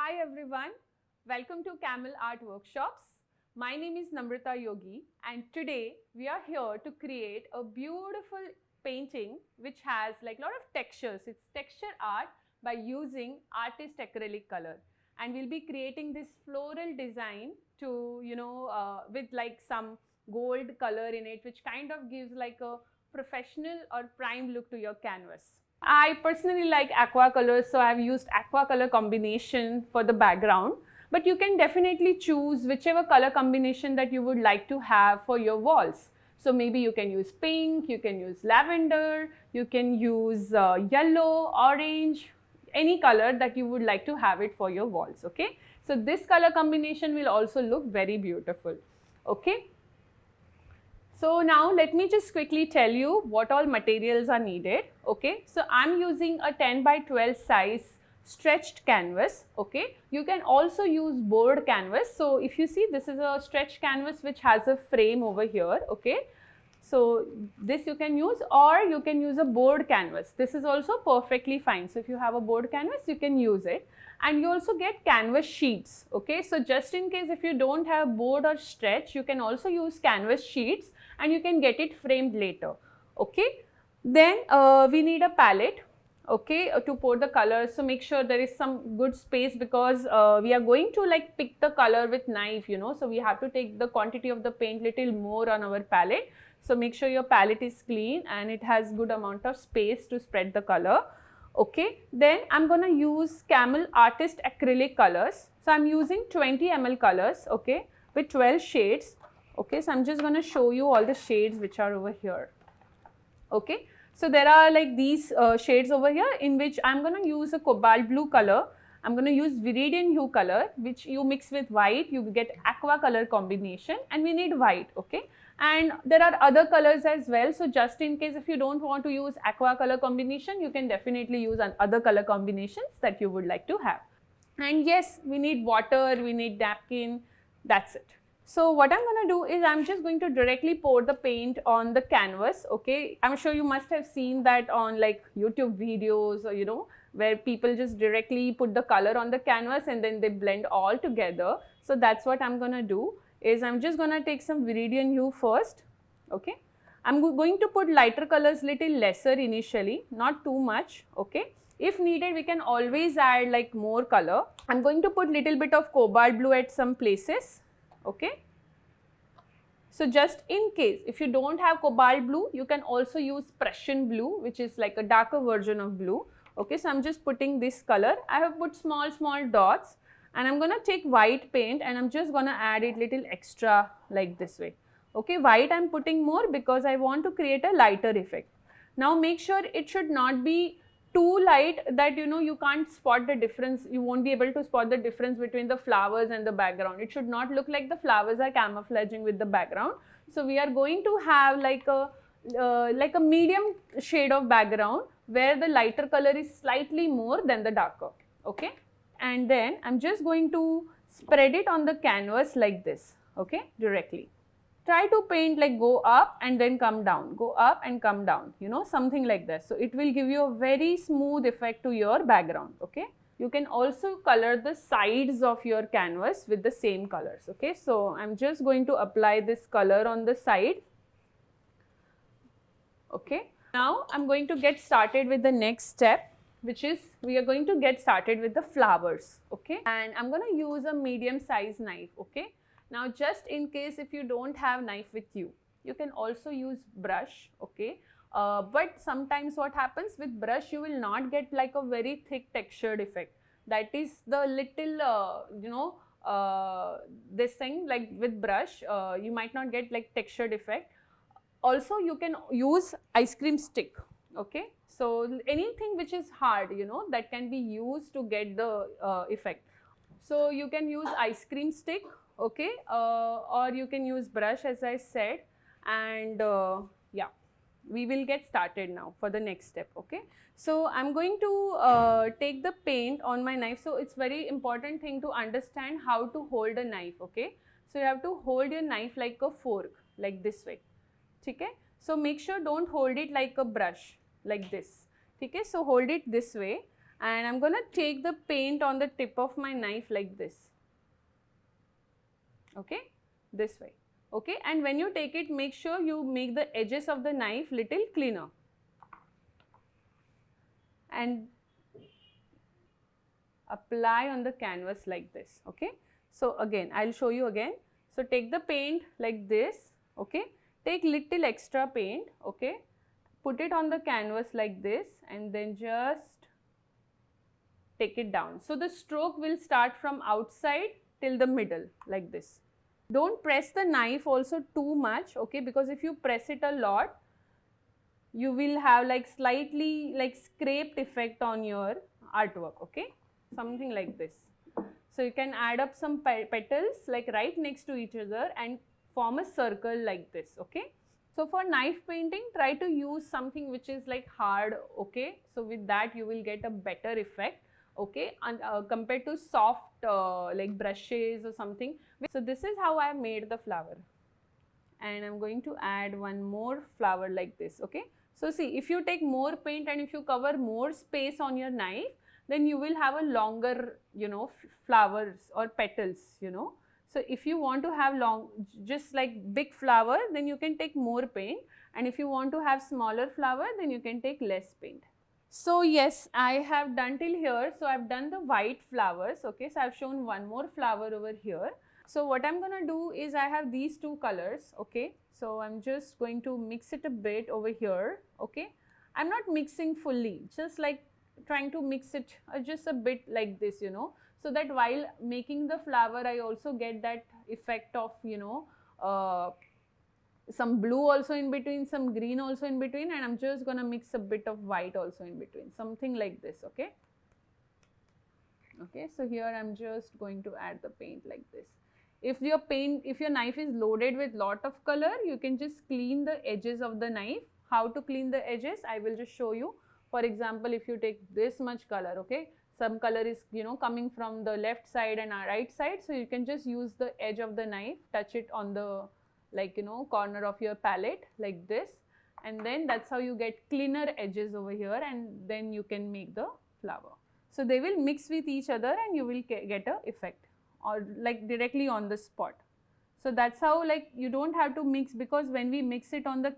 Hi everyone, welcome to Camel Art Workshops. My name is Namrata Yogi and today we are here to create a beautiful painting which has like a lot of textures. It's texture art by using artist acrylic color, and we'll be creating this floral design to with like some gold color in it, which kind of gives like a professional or prime look to your canvas. I personally like aqua colors, so I've used aqua color combination for the background, but you can definitely choose whichever color combination that you would like to have for your walls. So maybe you can use pink, you can use lavender, you can use yellow, orange, any color that you would like to have it for your walls, okay? So this color combination will also look very beautiful, okay? So now let me just quickly tell you what all materials are needed, okay. So I'm using a 10 by 12 size stretched canvas, okay. You can also use board canvas. So if you see, this is a stretched canvas which has a frame over here, okay. So this you can use, or you can use a board canvas. This is also perfectly fine. So if you have a board canvas, you can use it. And you also get canvas sheets, okay. So just in case if you don't have board or stretch, you can also use canvas sheets and you can get it framed later, okay. Then we need a palette, okay, to pour the colors. So make sure there is some good space because we are going to like pick the color with knife, you know. So we have to take the quantity of the paint little more on our palette. So make sure your palette is clean and it has good amount of space to spread the color. Okay, then I'm gonna use Camel Artist Acrylic colors. So I'm using 20 ml colors, okay, with 12 shades. Okay, so I'm just gonna show you all the shades which are over here. Okay, so there are like these shades over here in which I'm gonna use a cobalt blue color. I'm going to use viridian hue color, which you mix with white, you get aqua color combination, and we need white, okay. And there are other colors as well. So just in case if you don't want to use aqua color combination, you can definitely use other color combinations that you would like to have. And yes, we need water, we need napkin, that's it. So what I'm going to do is I'm just going to directly pour the paint on the canvas, okay. I'm sure you must have seen that on like YouTube videos, or you know, where people just directly put the color on the canvas and then they blend all together. So that's what I'm going to do is I'm just going to take some viridian hue first, okay. I'm going to put lighter colors little lesser initially, not too much, okay. If needed, we can always add like more color. I'm going to put little bit of cobalt blue at some places, okay. So just in case if you don't have cobalt blue, you can also use Prussian blue, which is like a darker version of blue. Okay, so I'm just putting this color. I have put small dots, and I'm gonna take white paint and I'm just gonna add it little extra like this way. Okay, white I'm putting more because I want to create a lighter effect. Now make sure it should not be too light that you can't spot the difference. You won't be able to spot the difference between the flowers and the background. It should not look like the flowers are camouflaging with the background. So we are going to have like a medium shade of background where the lighter color is slightly more than the darker, okay. And then I'm just going to spread it on the canvas like this, okay, directly. Try to paint like go up and then come down, go up and come down, you know, something like that. So it will give you a very smooth effect to your background, okay. You can also color the sides of your canvas with the same colors, okay. So I'm just going to apply this color on the side, okay. Now I'm going to get started with the next step, which is we are going to get started with the flowers, okay. And I'm going to use a medium size knife, okay. Now just in case if you don't have knife with you, you can also use brush, okay. But sometimes what happens with brush, you will not get like a very thick textured effect. That is the little this thing, like with brush, you might not get like textured effect. Also you can use ice cream stick, okay. So anything which is hard, that can be used to get the effect. So you can use ice cream stick, okay, or you can use brush as I said, and yeah, we will get started now for the next step, okay. So I'm going to take the paint on my knife. So it's very important thing to understand how to hold a knife, okay. So you have to hold your knife like a fork, like this way, okay. So make sure don't hold it like a brush, like this, okay. So hold it this way and I'm gonna take the paint on the tip of my knife like this. Okay, this way. Okay, and when you take it, make sure you make the edges of the knife little cleaner. And apply on the canvas like this. Okay, so again I'll show you again. So take the paint like this. Okay, take little extra paint. Okay, put it on the canvas like this, and then just take it down. So the stroke will start from outside till the middle like this. Don't press the knife also too much, okay, because if you press it a lot, you will have like slightly like scraped effect on your artwork, okay, something like this. So you can add up some petals like right next to each other and form a circle like this, okay. So for knife painting, try to use something which is like hard, okay, so with that you will get a better effect, okay, and compared to soft like brushes or something. So this is how I made the flower, and I'm going to add one more flower like this, okay. So see, if you take more paint and if you cover more space on your knife, then you will have a longer, you know, flowers or petals, you know. So if you want to have long, just like big flower, then you can take more paint, and if you want to have smaller flower, then you can take less paint. So yes, I have done till here. So I've done the white flowers, okay. So I've shown one more flower over here. So what I'm gonna do is I have these two colors, okay. So I'm just going to mix it a bit over here, okay. I'm not mixing fully, just like trying to mix it just a bit like this, you know, so that while making the flower I also get that effect of, you know, some blue also in between, some green also in between, and I'm just gonna mix a bit of white also in between, something like this, okay. Okay, so here I'm just going to add the paint like this. If your knife is loaded with lot of color, you can just clean the edges of the knife. How to clean the edges, I will just show you. For example, if you take this much color, okay, some color is, you know, coming from the left side and right side, so you can just use the edge of the knife, touch it on the, like, you know, corner of your palette like this, and then that's how you get cleaner edges over here, and then you can make the flower. So they will mix with each other and you will get a effect, or like directly on the spot. So that's how, like, you don't have to mix, because when we mix it on the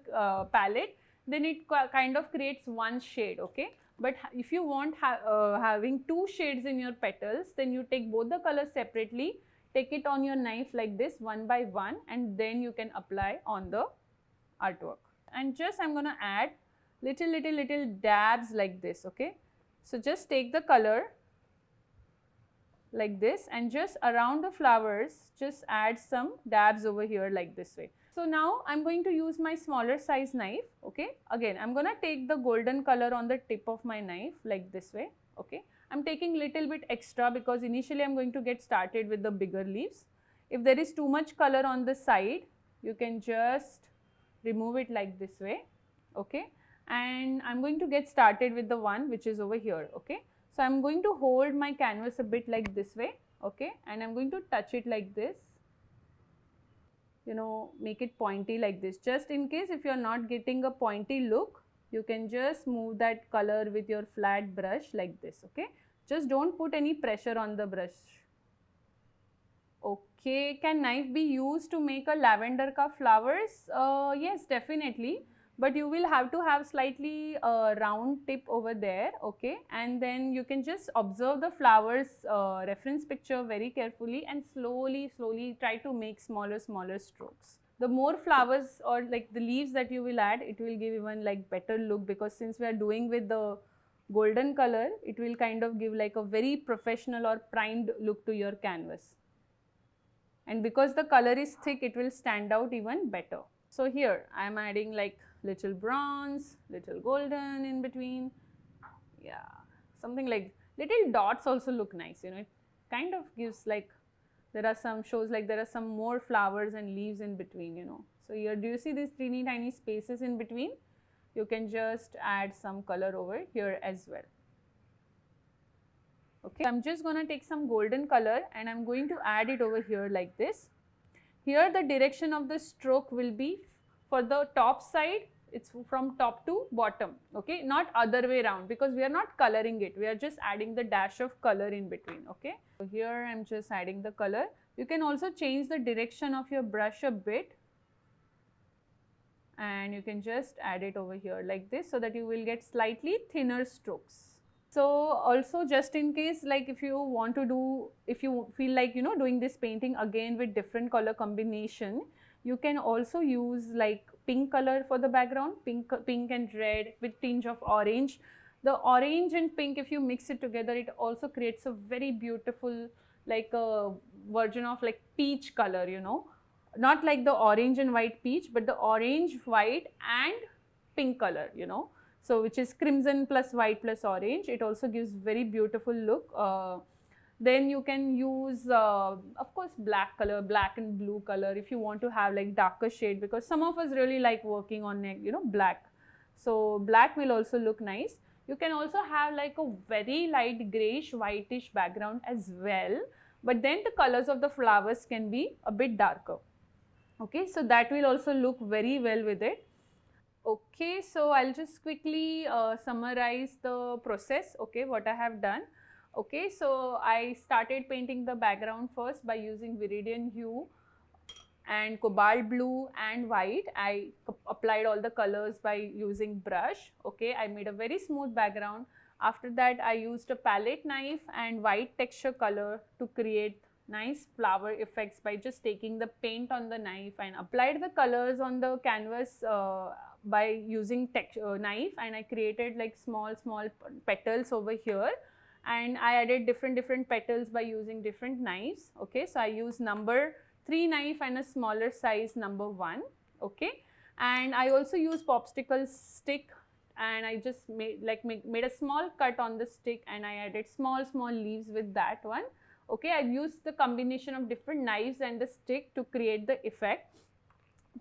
palette, then it kind of creates one shade, okay. But if you want having two shades in your petals, then you take both the colors separately, take it on your knife like this one by one, and then you can apply on the artwork. And just I'm gonna add little dabs like this, okay. So just take the color like this and just around the flowers just add some dabs over here like this way. So now I'm going to use my smaller size knife, okay. Again I'm gonna take the golden color on the tip of my knife like this way, okay. I'm taking little bit extra because initially I'm going to get started with the bigger leaves. If there is too much color on the side, you can just remove it like this way, okay. And I'm going to get started with the one which is over here, okay. So I'm going to hold my canvas a bit like this way, okay, and I'm going to touch it like this, you know, make it pointy like this. Just in case if you are not getting a pointy look, you can just move that color with your flat brush like this, okay. Just don't put any pressure on the brush. Okay, can knife be used to make a lavender ka flowers? Yes, definitely. But you will have to have slightly round tip over there, okay, and then you can just observe the flowers reference picture very carefully and slowly try to make smaller strokes. The more flowers or like the leaves that you will add, it will give even like better look, because since we are doing with the golden color, it will kind of give like a very professional or primed look to your canvas. And because the color is thick, it will stand out even better. So here I am adding like little bronze, little golden in between, yeah, something like little dots also look nice, you know, it kind of gives like, there are some shows like there are some more flowers and leaves in between, you know. So here do you see these teeny tiny spaces in between? You can just add some color over here as well. Okay, I'm just gonna take some golden color and I'm going to add it over here like this. Here the direction of the stroke will be, for the top side It's from top to bottom, okay, not other way around, because we are not coloring it, we are just adding the dash of color in between. Okay, so here I'm just adding the color. You can also change the direction of your brush a bit, and you can just add it over here like this, so that you will get slightly thinner strokes. So also, just in case, like if you want to do, if you feel like, you know, doing this painting again with different color combination, you can also use like pink color for the background, pink and red with tinge of orange. The orange and pink, if you mix it together, it also creates a very beautiful, like a version of like peach color, you know, not like the orange and white peach, but the orange, white and pink color, you know. So which is crimson plus white plus orange. It also gives very beautiful look. Then you can use, of course, black color, black and blue color, if you want to have like darker shade, because some of us really like working on, you know, black. So black will also look nice. You can also have like a very light grayish whitish background as well, but then the colors of the flowers can be a bit darker. Okay, so that will also look very well with it. Okay, so I'll just quickly summarize the process, okay, what I have done. Okay, so I started painting the background first by using viridian hue and cobalt blue and white. I applied all the colors by using brush. Okay, I made a very smooth background. After that, I used a palette knife and white texture color to create nice flower effects by just taking the paint on the knife, and applied the colors on the canvas by using knife, and I created like small petals over here, and I added different petals by using different knives. Okay, so I used number 3 knife and a smaller size number 1. Okay, and I also use popsicle stick, and I just made a small cut on the stick, and I added small leaves with that one. Okay, I've used the combination of different knives and the stick to create the effect,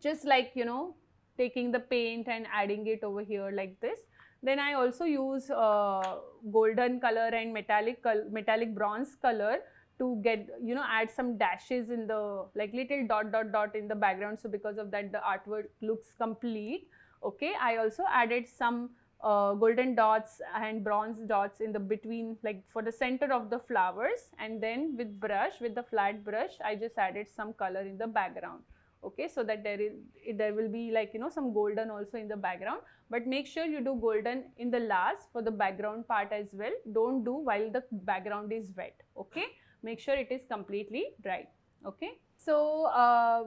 just like, you know, taking the paint and adding it over here like this. Then I also use golden color and metallic bronze color to get, you know, add some dashes in the like little dot in the background, so because of that the artwork looks complete. Okay, I also added some golden dots and bronze dots in the between, like for the center of the flowers, and then with the flat brush, I just added some color in the background. Okay, so that there will be like, you know, some golden also in the background, but make sure you do golden in the last for the background part as well. Don't do while the background is wet. Okay, make sure it is completely dry. Okay, so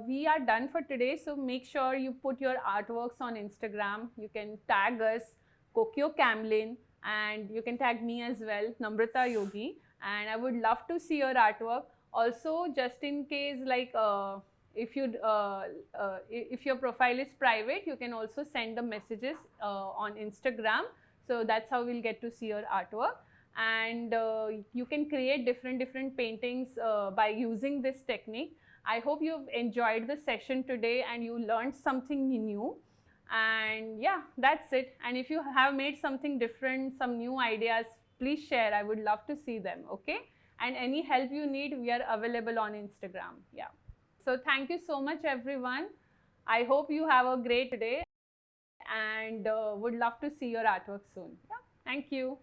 we are done for today. So make sure you put your artworks on Instagram. You can tag us, Kokyo Camlin, and you can tag me as well, Namrata Yogi, and I would love to see your artwork. Also, just in case, like if your profile is private, you can also send the messages on Instagram. So that's how we'll get to see your artwork. And you can create different paintings by using this technique. I hope you've enjoyed the session today and you learned something new. And yeah, that's it. And if you have made something different, some new ideas, please share. I would love to see them. Okay, and any help you need, we are available on Instagram. Yeah, so thank you so much, everyone. I hope you have a great day, and would love to see your artwork soon. Yeah, thank you.